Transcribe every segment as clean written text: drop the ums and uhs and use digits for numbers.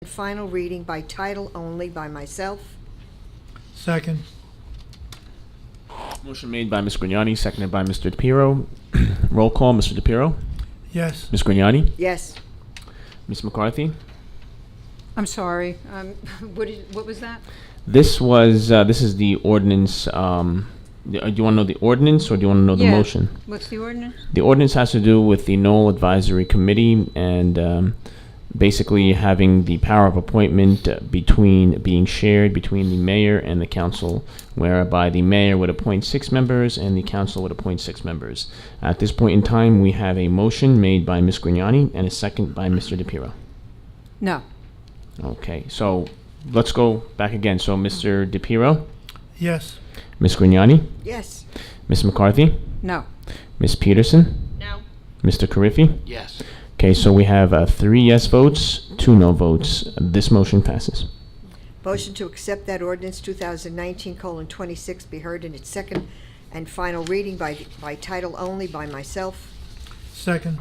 Final reading by title only by myself. Second. Motion made by Ms. Grignani, seconded by Mr. DePiero. Roll call, Mr. DePiero. Yes. Ms. Grignani. Yes. Ms. McCarthy. I'm sorry. What was that? This is the ordinance. Do you want to know the ordinance or do you want to know the motion? What's the ordinance? The ordinance has to do with the Knoll Advisory Committee and basically having the power of appointment being shared between the mayor and the council, whereby the mayor would appoint 6 members and the council would appoint 6 members. At this point in time, we have a motion made by Ms. Grignani and a second by Mr. DePiero. No. Okay, so let's go back again. So Mr. DePiero, Yes. Ms. Grignani, Yes. Ms. McCarthy, No. Ms. Peterson, No. Mr. Carriffy. Yes. Okay, so we have 3 yes votes, 2 no votes. This motion passes. Motion to accept that ordinance 2019:26 be heard in its second and final reading by title only by myself. Second.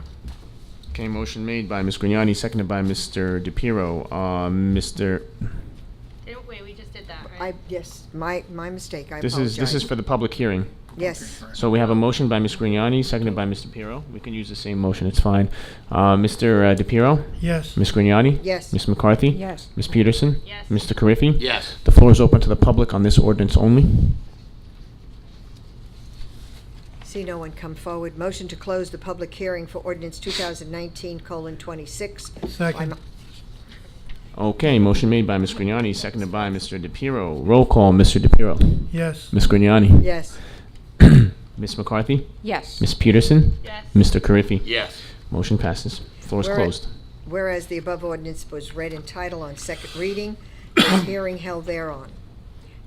Okay, motion made by Ms. Grignani, seconded by Mr. DePiero. Mr. Wait, we just did that, right? Yes, my mistake. I This apologize. is for the public hearing. Yes. So we have a motion by Ms. Grignani, seconded by Mr. DePiero. We can use the same motion, it's fine. Mr. DePiero, Yes. Ms. Grignani, Yes. Ms. McCarthy, Yes. Ms. Peterson, Yes. Mr. Carriffy. Yes. The floor is open to the public on this ordinance only. See no one come forward. Motion to close the public hearing for ordinance 2019:26. Second. Okay, motion made by Ms. Grignani, seconded by Mr. DePiero. Roll call, Mr. DePiero. Yes. Ms. Grignani. Yes. Ms. McCarthy. Yes. Ms. Peterson. Yes. Mr. Carriffy. Yes. Motion passes. Floor is Where- closed. Whereas the above ordinance was read in title on second reading, and hearing held thereon.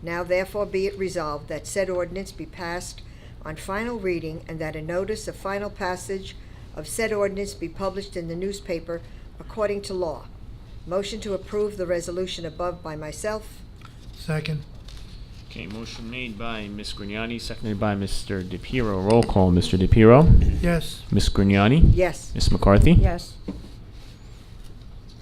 Now therefore be it resolved that said ordinance be passed on final reading, and that a notice of final passage of said ordinance be published in the newspaper according to law. Motion to approve the resolution above by myself. Second. Okay, motion made by Ms. Grignani, seconded by Mr. DePiero. Roll call, Mr. DePiero. Yes. Ms. Grignani. Yes. Ms. McCarthy. Yes.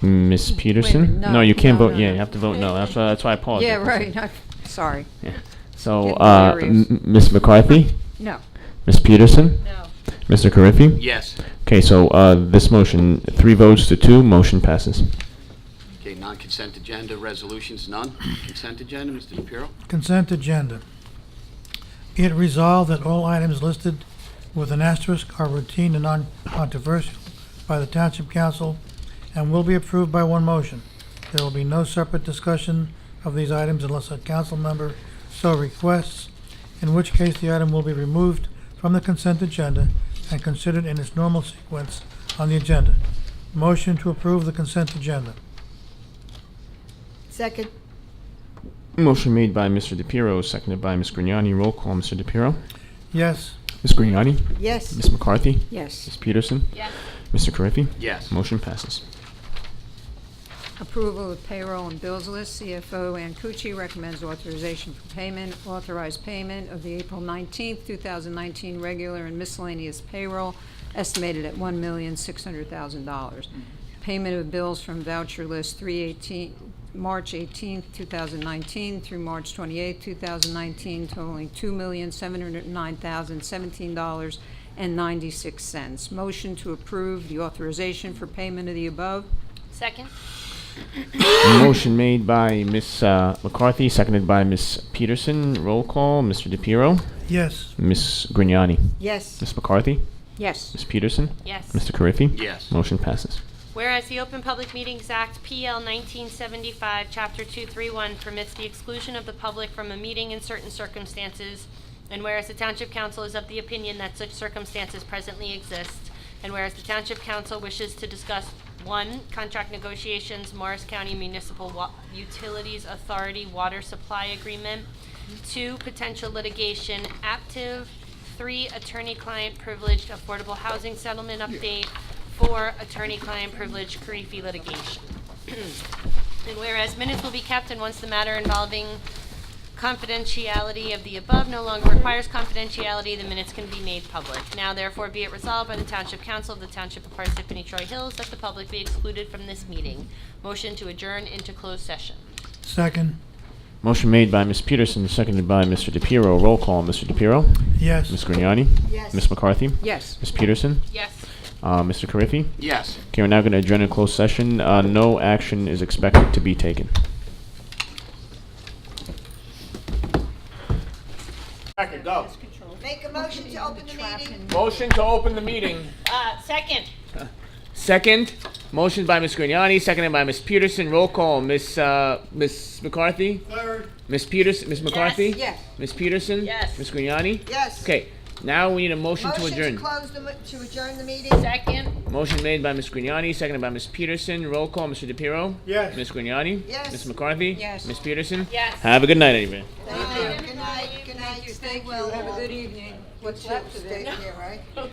Ms. Peterson. no. You can't No, vote. no, Yeah, no. you have to vote no. That's why I paused. Yeah, right. Sorry. Yeah. So, Getting delirious. Ms. McCarthy, No. Ms. Peterson, No. Mr. Carriffy. Yes. Okay, so this motion, 3 votes to 2, motion passes. Okay, non-consent agenda resolutions, none. Consent agenda, Mr. DePiero? Consent agenda. It resolved that all items listed with an asterisk are routine and non-controversial by the Township Council and will be approved by one motion. There will be no separate discussion of these items unless a council member so requests, in which case the item will be removed from the consent agenda and considered in its normal sequence on the agenda. Motion to approve the consent agenda. Second. Motion made by Mr. DePiero, seconded by Ms. Grignani. Roll call, Mr. DePiero. Yes. Ms. Grignani. Yes. Ms. McCarthy. Yes. Ms. Peterson. Yes. Mr. Carriffy. Yes. Motion passes. Approval of payroll and bills list. CFO Ancucci recommends authorization for payment. Authorized payment of the April 19th, 2019 regular and miscellaneous payroll estimated at $1,600,000. Payment of bills from voucher list March 18th, 2019 through March 28th, 2019 totaling $2,709,017.96. Motion to approve the authorization for payment of the above. Second? Motion made by Ms. McCarthy, seconded by Ms. Peterson. Roll call, Mr. DePiero. Yes. Ms. Grignani. Yes. Ms. McCarthy. Yes. Ms. Peterson. Yes. Mr. Carriffy. Yes. Motion passes. Whereas the Open Public Meetings Act, PL 1975, Chapter 231, permits the exclusion of the public from a meeting in certain circumstances, and whereas the Township Council is of the opinion that such circumstances presently exist, and whereas the Township Council wishes to discuss 1, contract negotiations, Morris County Municipal Utilities Authority water supply agreement, 2, potential litigation, active, 3, attorney-client privileged affordable housing settlement update, 4, attorney-client privileged Carriffy litigation. And whereas minutes will be kept, and once the matter involving confidentiality of the above no longer requires confidentiality. The minutes can be made public. Now therefore be it resolved by the Township Council of the Township of Parsippany-Troy Hills that the public be excluded from this meeting. Motion to adjourn into closed session. Second. Motion made by Ms. Peterson, seconded by Mr. DePiero. Roll call, Mr. DePiero. Yes. Ms. Grignani. Yes. Ms. McCarthy. Yes. Ms. Peterson. Yes. Mr. Carriffy. Yes. Okay, we're now going to adjourn in closed session. No action is expected to be taken. Second, go. Make a motion to open the meeting. Motion to open the meeting. Second. Second, motion by Ms. Grignani, seconded by Ms. Peterson. Roll call, Ms. McCarthy. Third. Ms. Peterson, Ms. McCarthy. Yes. Ms. Peterson. Yes. Ms. Grignani. Yes. Okay, now we need a motion to Motion adjourn. to close to adjourn the meeting. Second. Motion made by Ms. Grignani, seconded by Ms. Peterson. Roll call, Mr. DePiero. Yes. Ms. Grignani. Yes. Ms. McCarthy. Yes. Ms. Peterson. Yes. Have a good night, everybody. Good night. Good night. Stay well. Have a good evening. What's left of Stay it? here, right?